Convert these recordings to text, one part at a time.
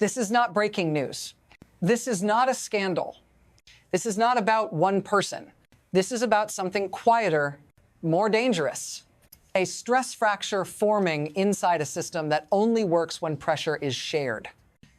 This is not breaking news. This is not a scandal. This is not about one person. This is about something quieter, more dangerous. A stress fracture forming inside a system that only works when pressure is shared.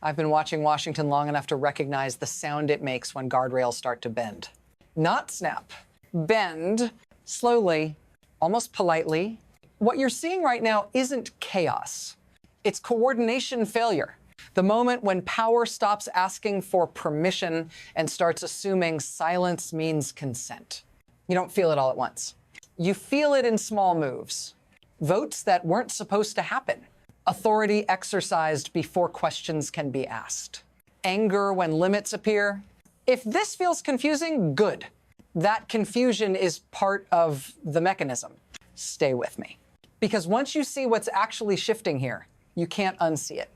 I've been watching Washington long enough to recognize the sound it makes when guardrails start to bend. Not snap. Bend, slowly, almost politely. What you're seeing right now isn't chaos. It's coordination failure. The moment when power stops asking for permission and starts assuming silence means consent. You don't feel it all at once. You feel it in small moves. Votes that weren't supposed to happen. Authority exercised before questions can be asked. Anger when limits appear. If this feels confusing, good. That confusion is part of the mechanism. Stay with me. Because once you see what's actually shifting here, you can't unsee it.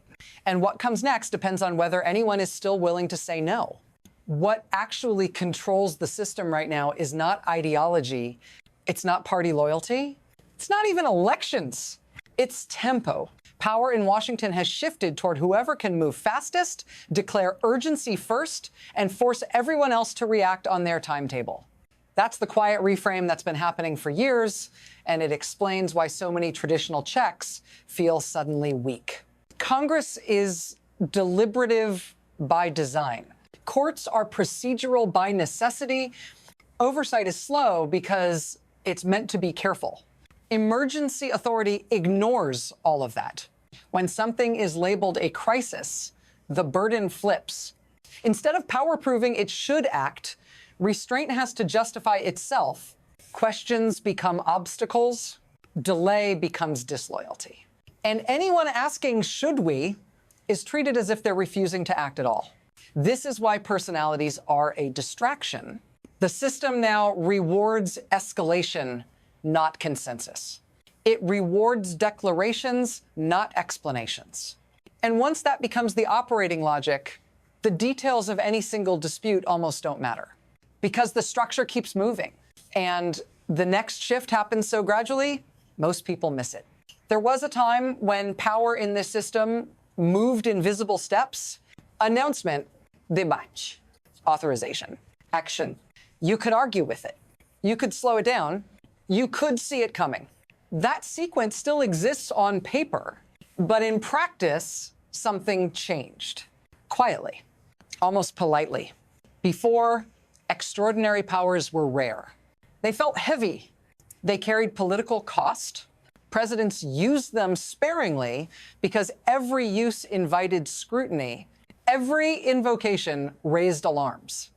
And what comes next depends on whether anyone is still willing to say no. What actually controls the system right now is not ideology. It's not party loyalty. It's not even elections. It's tempo. Power in Washington has shifted toward whoever can move fastest, declare urgency first, and force everyone else to react on their timetable. That's the quiet reframe that's been happening for years, and it explains why so many traditional checks feel suddenly weak. Congress is deliberative by design. Courts are procedural by necessity. Oversight is slow because it's meant to be careful. Emergency authority ignores all of that. When something is labeled a crisis, the burden flips. Instead of power proving it should act, restraint has to justify itself. Questions become obstacles. Delay becomes disloyalty. And anyone asking, should we, is treated as if they're refusing to act at all. This is why personalities are a distraction. The system now rewards escalation, not consensus. It rewards declarations, not explanations. And once that becomes the operating logic, the details of any single dispute almost don't matter because the structure keeps moving. And the next shift happens so gradually, most people miss it. There was a time when power in this system moved in visible steps. Announcement, debate, authorization, action. You could argue with it. You could slow it down. You could see it coming. That sequence still exists on paper, but in practice, something changed. Quietly, almost politely. Before, extraordinary powers were rare. They felt heavy. They carried political cost. Presidents used them sparingly because every use invited scrutiny. Every invocation raised alarms.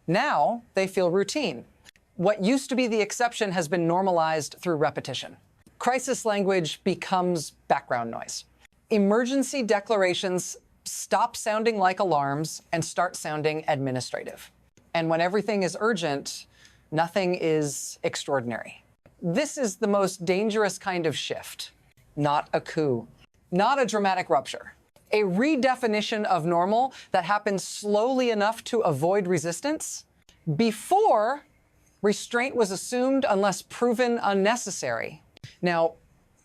Now they feel routine. What used to be the exception has been normalized through repetition. Crisis language becomes background noise. Emergency declarations stop sounding like alarms and start sounding administrative. And when everything is urgent, nothing is extraordinary. This is the most dangerous kind of shift, not a coup, not a dramatic rupture. A redefinition of normal that happens slowly enough to avoid resistance. Before, restraint was assumed unless proven unnecessary. Now,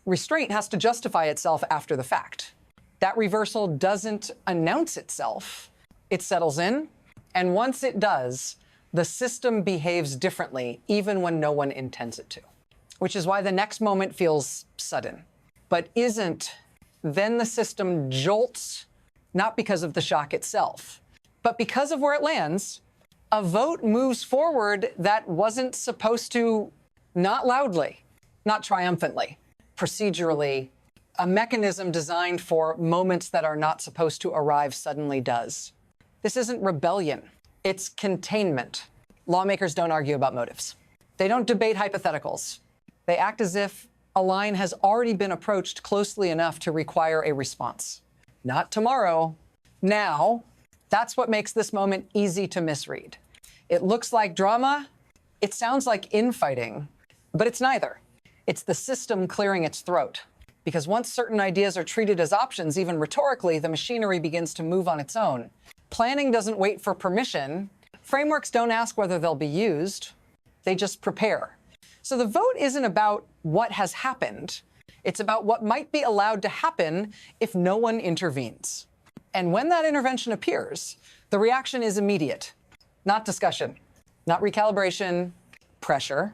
restraint has to justify itself after the fact. That reversal doesn't announce itself. It settles in, and once it does, the system behaves differently, even when no one intends it to. Which is why the next moment feels sudden, but isn't. Then the system jolts, not because of the shock itself, but because of where it lands. A vote moves forward that wasn't supposed to, not loudly, not triumphantly, procedurally. A mechanism designed for moments that are not supposed to arrive suddenly does. This isn't rebellion, it's containment. Lawmakers don't argue about motives. They don't debate hypotheticals. They act as if a line has already been approached closely enough to require a response. Not tomorrow, now. That's what makes this moment easy to misread. It looks like drama. It sounds like infighting, but it's neither. It's the system clearing its throat. Because once certain ideas are treated as options, even rhetorically, the machinery begins to move on its own. Planning doesn't wait for permission. Frameworks don't ask whether they'll be used. They just prepare. So the vote isn't about what has happened. It's about what might be allowed to happen if no one intervenes. And when that intervention appears, the reaction is immediate, not discussion, not recalibration, pressure,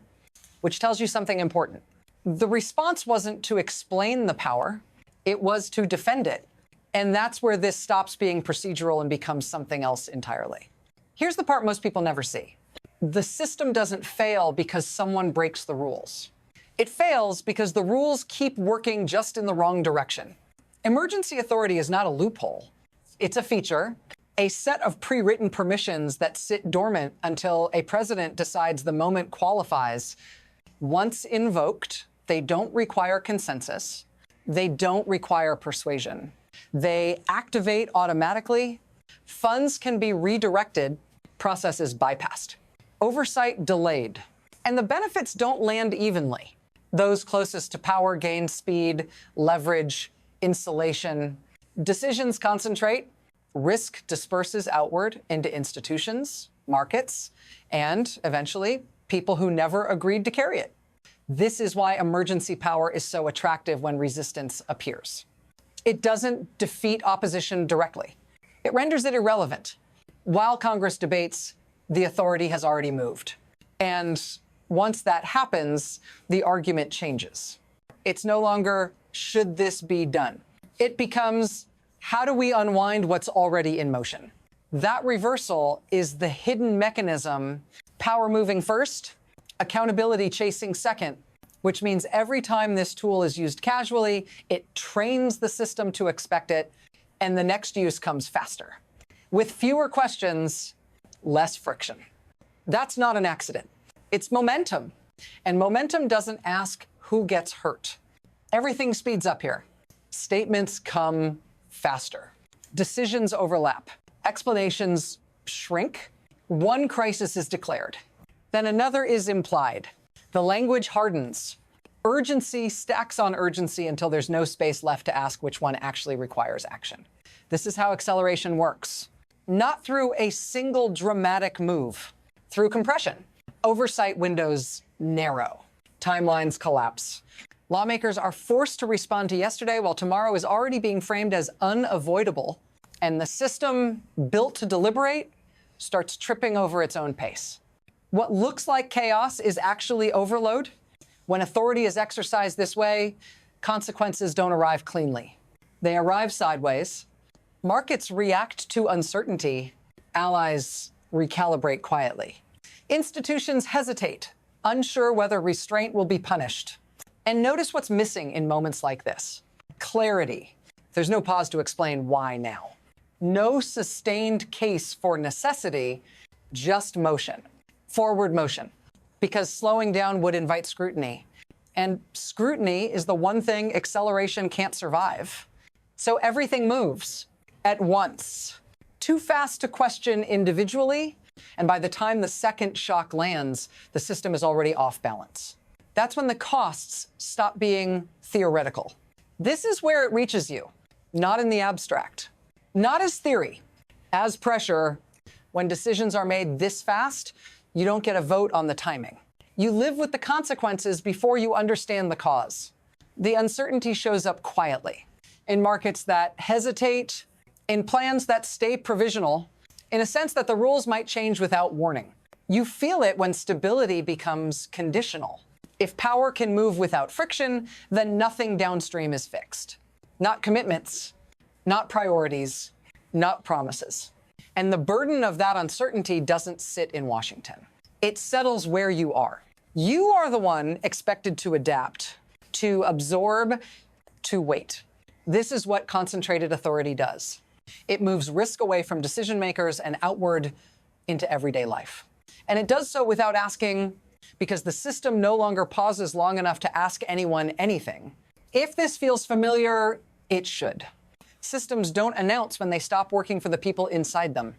which tells you something important. The response wasn't to explain the power, it was to defend it. And that's where this stops being procedural and becomes something else entirely. Here's the part most people never see. The system doesn't fail because someone breaks the rules. It fails because the rules keep working just in the wrong direction. Emergency authority is not a loophole. It's a feature, a set of pre-written permissions that sit dormant until a president decides the moment qualifies. Once invoked, they don't require consensus. They don't require persuasion. They activate automatically. Funds can be redirected. Processes bypassed. Oversight delayed. And the benefits don't land evenly. Those closest to power gain speed, leverage, insulation. Decisions concentrate. Risk disperses outward into institutions, markets, and eventually people who never agreed to carry it. This is why emergency power is so attractive when resistance appears. It doesn't defeat opposition directly. It renders it irrelevant. While Congress debates, the authority has already moved. And once that happens, the argument changes. It's no longer, should this be done? It becomes, how do we unwind what's already in motion? That reversal is the hidden mechanism, power moving first, accountability chasing second, which means every time this tool is used casually, it trains the system to expect it, and the next use comes faster. With fewer questions, less friction. That's not an accident. It's momentum. And momentum doesn't ask who gets hurt. Everything speeds up here. Statements come faster. Decisions overlap. Explanations shrink. One crisis is declared. Then another is implied. The language hardens. Urgency stacks on urgency until there's no space left to ask which one actually requires action. This is how acceleration works. Not through a single dramatic move, through compression. Oversight windows narrow. Timelines collapse. Lawmakers are forced to respond to yesterday while tomorrow is already being framed as unavoidable. And the system built to deliberate starts tripping over its own pace. What looks like chaos is actually overload. When authority is exercised this way, consequences don't arrive cleanly. They arrive sideways. Markets react to uncertainty. Allies recalibrate quietly. Institutions hesitate, unsure whether restraint will be punished. And notice what's missing in moments like this. Clarity. There's no pause to explain why now. No sustained case for necessity, just motion. Forward motion. Because slowing down would invite scrutiny. And scrutiny is the one thing acceleration can't survive. So everything moves at once. Too fast to question individually, and by the time the second shock lands, the system is already off balance. That's when the costs stop being theoretical. This is where it reaches you, not in the abstract, not as theory, as pressure. When decisions are made this fast, you don't get a vote on the timing. You live with the consequences before you understand the cause. The uncertainty shows up quietly in markets that hesitate, in plans that stay provisional, in a sense that the rules might change without warning. You feel it when stability becomes conditional. If power can move without friction, then nothing downstream is fixed. Not commitments, not priorities, not promises. And the burden of that uncertainty doesn't sit in Washington. It settles where you are. You are the one expected to adapt, to absorb, to wait. This is what concentrated authority does. It moves risk away from decision makers and outward into everyday life. And it does so without asking, because the system no longer pauses long enough to ask anyone anything. If this feels familiar, it should. Systems don't announce when they stop working for the people inside them.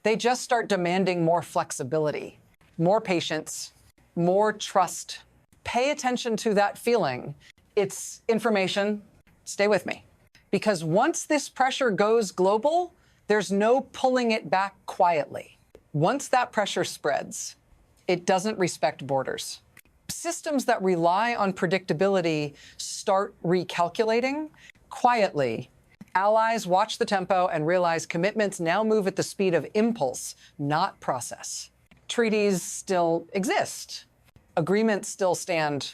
They just start demanding more flexibility, more patience, more trust. Pay attention to that feeling. It's information. Stay with me. Because once this pressure goes global, there's no pulling it back quietly. Once that pressure spreads, it doesn't respect borders. Systems that rely on predictability start recalculating quietly Allies watch the tempo and realize commitments now move at the speed of impulse, not process. Treaties still exist. Agreements still stand.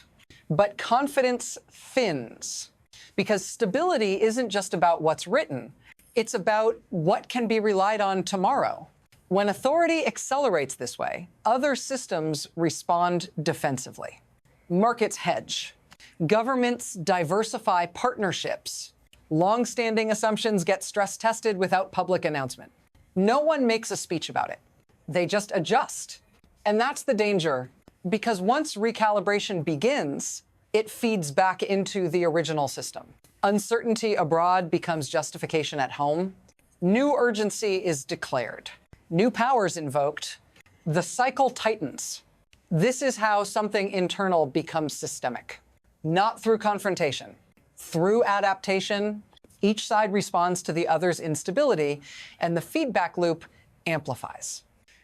But confidence thins. Because stability isn't just about what's written. It's about what can be relied on tomorrow. When authority accelerates this way, other systems respond defensively. Markets hedge. Governments diversify partnerships. Long-standing assumptions get stress-tested without public announcement. No one makes a speech about it. They just adjust. And that's the danger, because once recalibration begins, it feeds back into the original system. Uncertainty abroad becomes justification at home. New urgency is declared. New powers invoked. The cycle tightens. This is how something internal becomes systemic. Not through confrontation. Through adaptation, each side responds to the other's instability, and the feedback loop amplifies.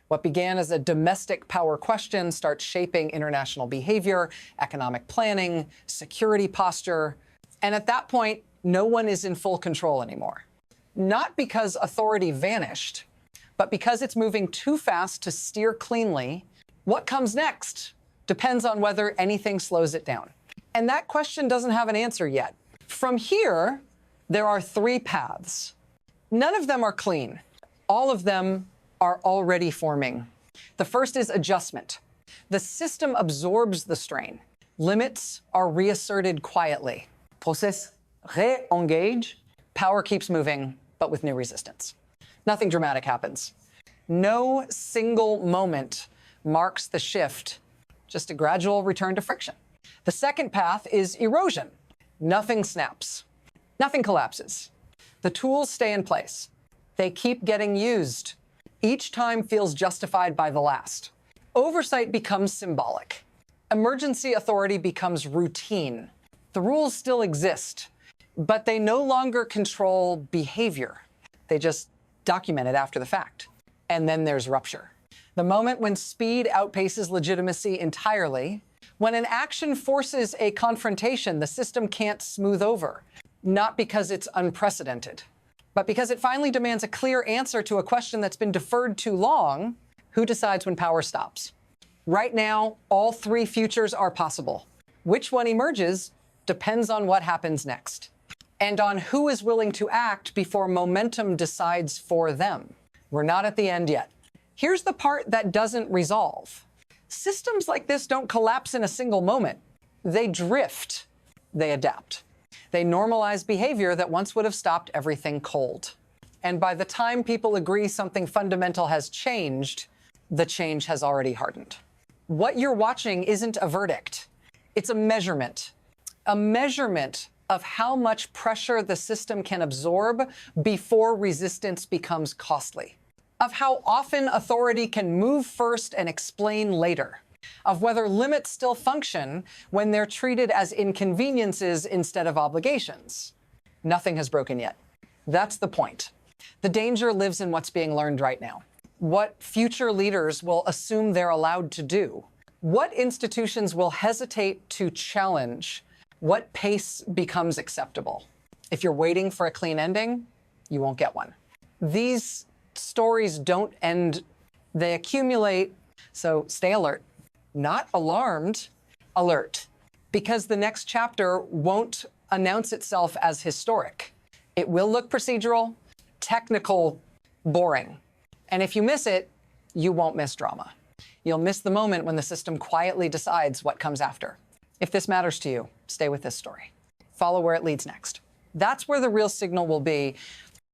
What began as a domestic power question starts shaping international behavior, economic planning, security posture, and at that point, no one is in full control anymore. Not because authority vanished, but because it's moving too fast to steer cleanly. What comes next depends on whether anything slows it down. And that question doesn't have an answer yet. From here, there are three paths. None of them are clean. All of them are already forming. The first is adjustment. The system absorbs the strain. Limits are reasserted quietly. Process re-engage. Power keeps moving, but with new resistance. Nothing dramatic happens. No single moment marks the shift, just a gradual return to friction. The second path is erosion. Nothing snaps. Nothing collapses. The tools stay in place. They keep getting used. Each time feels justified by the last. Oversight becomes symbolic. Emergency authority becomes routine. The rules still exist, but they no longer control behavior. They just document it after the fact. And then there's rupture. The moment when speed outpaces legitimacy entirely, when an action forces a confrontation the system can't smooth over, not because it's unprecedented, but because it finally demands a clear answer to a question that's been deferred too long. Who decides when power stops? Right now, all three futures are possible. Which one emerges depends on what happens next, and on who is willing to act before momentum decides for them. We're not at the end yet. Here's the part that doesn't resolve. Systems like this don't collapse in a single moment. They drift. They adapt. They normalize behavior that once would have stopped everything cold. And by the time people agree something fundamental has changed, the change has already hardened. What you're watching isn't a verdict. It's a measurement of how much pressure the system can absorb before resistance becomes costly, of how often authority can move first and explain later, of whether limits still function when they're treated as inconveniences instead of obligations. Nothing has broken yet. That's the point. The danger lives in what's being learned right now. What future leaders will assume they're allowed to do. What institutions will hesitate to challenge. What pace becomes acceptable. If you're waiting for a clean ending, you won't get one. These stories don't end, they accumulate, so stay alert. Not alarmed, alert. Because the next chapter won't announce itself as historic. It will look procedural, technical, boring. And if you miss it, you won't miss drama. You'll miss the moment when the system quietly decides what comes after. If this matters to you, stay with this story. Follow where it leads next. That's where the real signal will be